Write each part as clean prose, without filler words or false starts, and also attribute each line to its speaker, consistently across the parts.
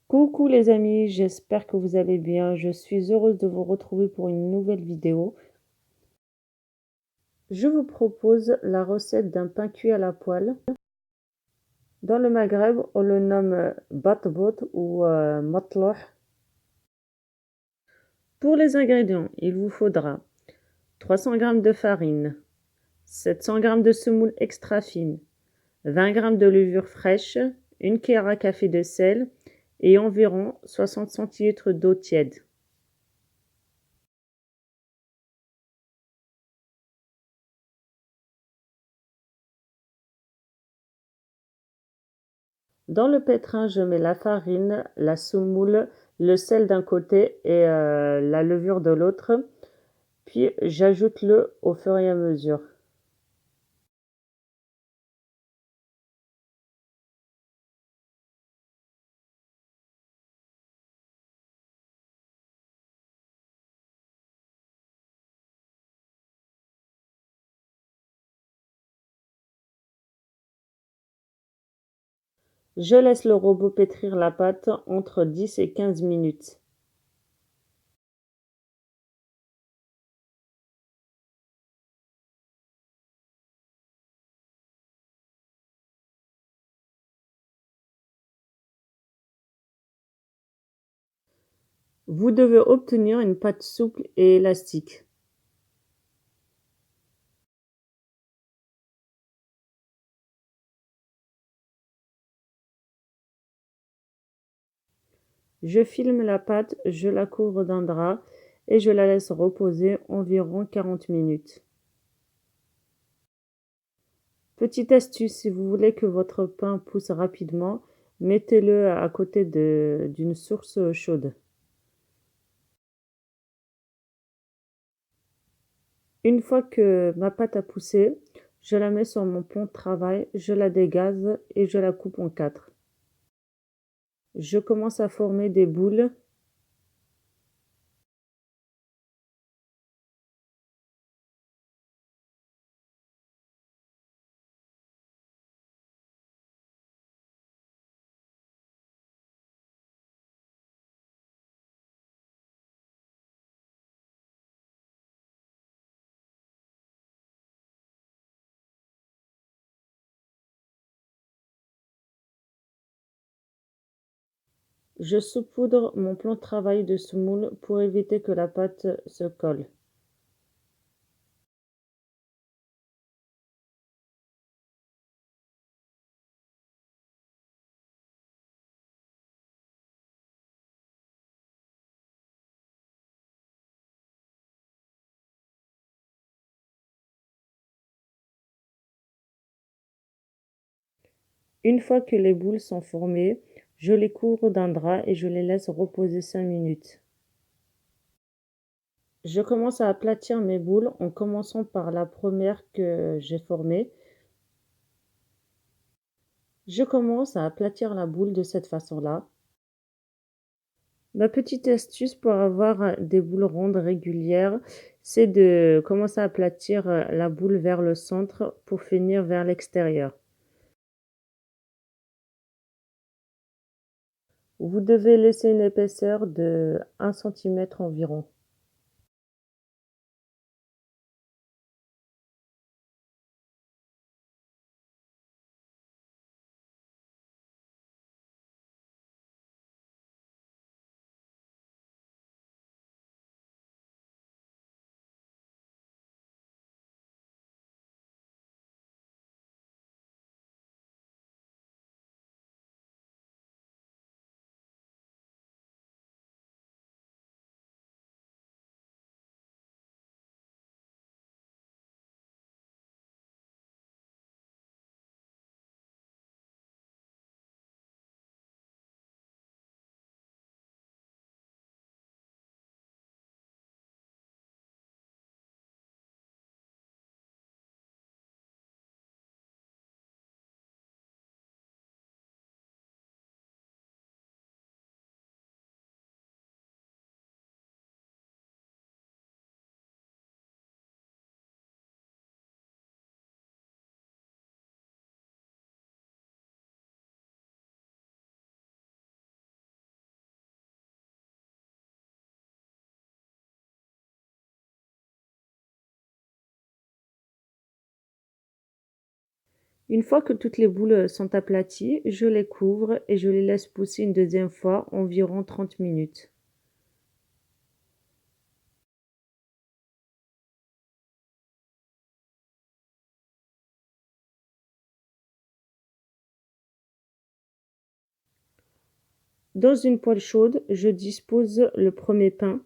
Speaker 1: Coucou les amis, j'espère que vous allez bien. Je suis heureuse de vous retrouver pour une nouvelle vidéo. Je vous propose la recette d'un pain cuit à la poêle. Dans le Maghreb, on le nomme batbot ou matlouh. Pour les ingrédients, il vous faudra 300 g de farine, 700 g de semoule extra fine, 20 g de levure fraîche, une cuillère à café de sel et environ 60 centilitres d'eau tiède. Dans le pétrin, je mets la farine, la semoule, le sel d'un côté et la levure de l'autre, puis j'ajoute le au fur et à mesure. Je laisse le robot pétrir la pâte entre 10 et 15 minutes. Vous devez obtenir une pâte souple et élastique. Je filme la pâte, je la couvre d'un drap et je la laisse reposer environ 40 minutes. Petite astuce, si vous voulez que votre pain pousse rapidement, mettez-le à côté d'une source chaude. Une fois que ma pâte a poussé, je la mets sur mon plan de travail, je la dégaze et je la coupe en 4. Je commence à former des boules. Je saupoudre mon plan de travail de semoule pour éviter que la pâte se colle. Une fois que les boules sont formées, je les couvre d'un drap et je les laisse reposer 5 minutes. Je commence à aplatir mes boules en commençant par la première que j'ai formée. Je commence à aplatir la boule de cette façon-là. Ma petite astuce pour avoir des boules rondes régulières, c'est de commencer à aplatir la boule vers le centre pour finir vers l'extérieur. Vous devez laisser une épaisseur de 1 centimètre environ. Une fois que toutes les boules sont aplaties, je les couvre et je les laisse pousser une deuxième fois, environ 30 minutes. Dans une poêle chaude, je dispose le premier pain.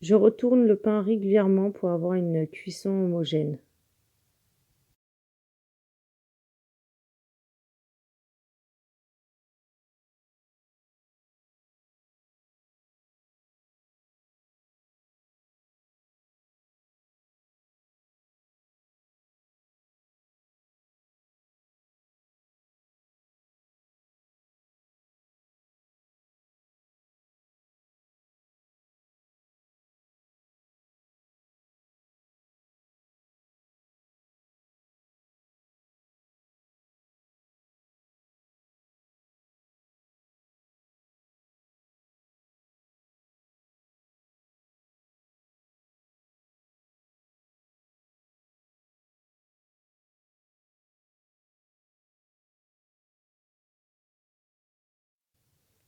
Speaker 1: Je retourne le pain régulièrement pour avoir une cuisson homogène.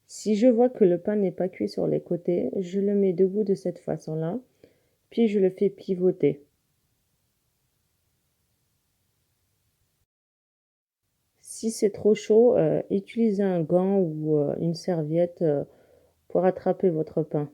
Speaker 1: Si je vois que le pain n'est pas cuit sur les côtés, je le mets debout de cette façon-là, puis je le fais pivoter. Si c'est trop chaud, utilisez un gant ou une serviette pour attraper votre pain.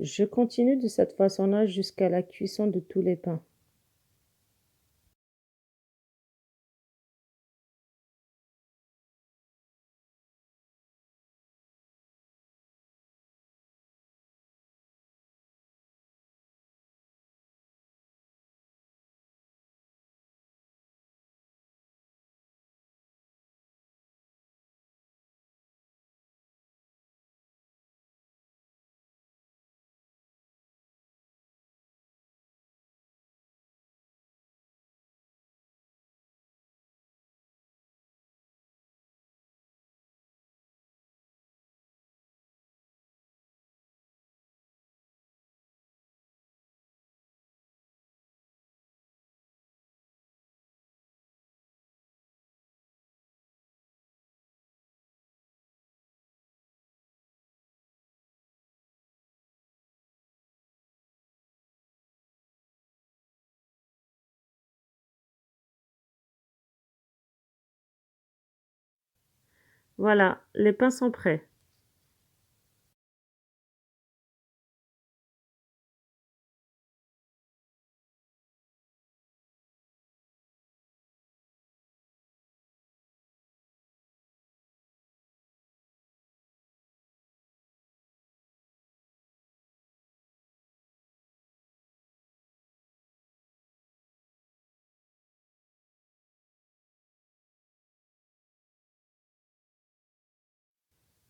Speaker 1: Je continue de cette façon-là jusqu'à la cuisson de tous les pains. Voilà, les pains sont prêts.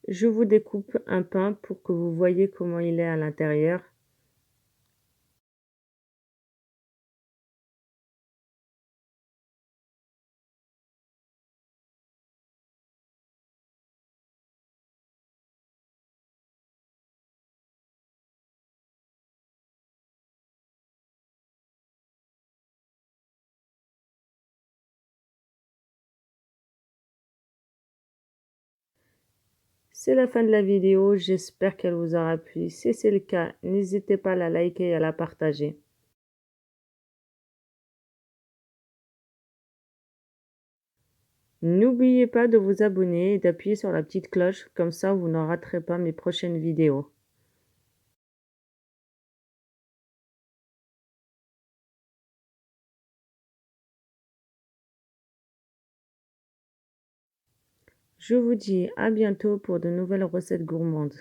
Speaker 1: Je vous découpe un pain pour que vous voyez comment il est à l'intérieur. C'est la fin de la vidéo, j'espère qu'elle vous aura plu. Si c'est le cas, n'hésitez pas à la liker et à la partager. N'oubliez pas de vous abonner et d'appuyer sur la petite cloche, comme ça vous n'en raterez pas mes prochaines vidéos. Je vous dis à bientôt pour de nouvelles recettes gourmandes.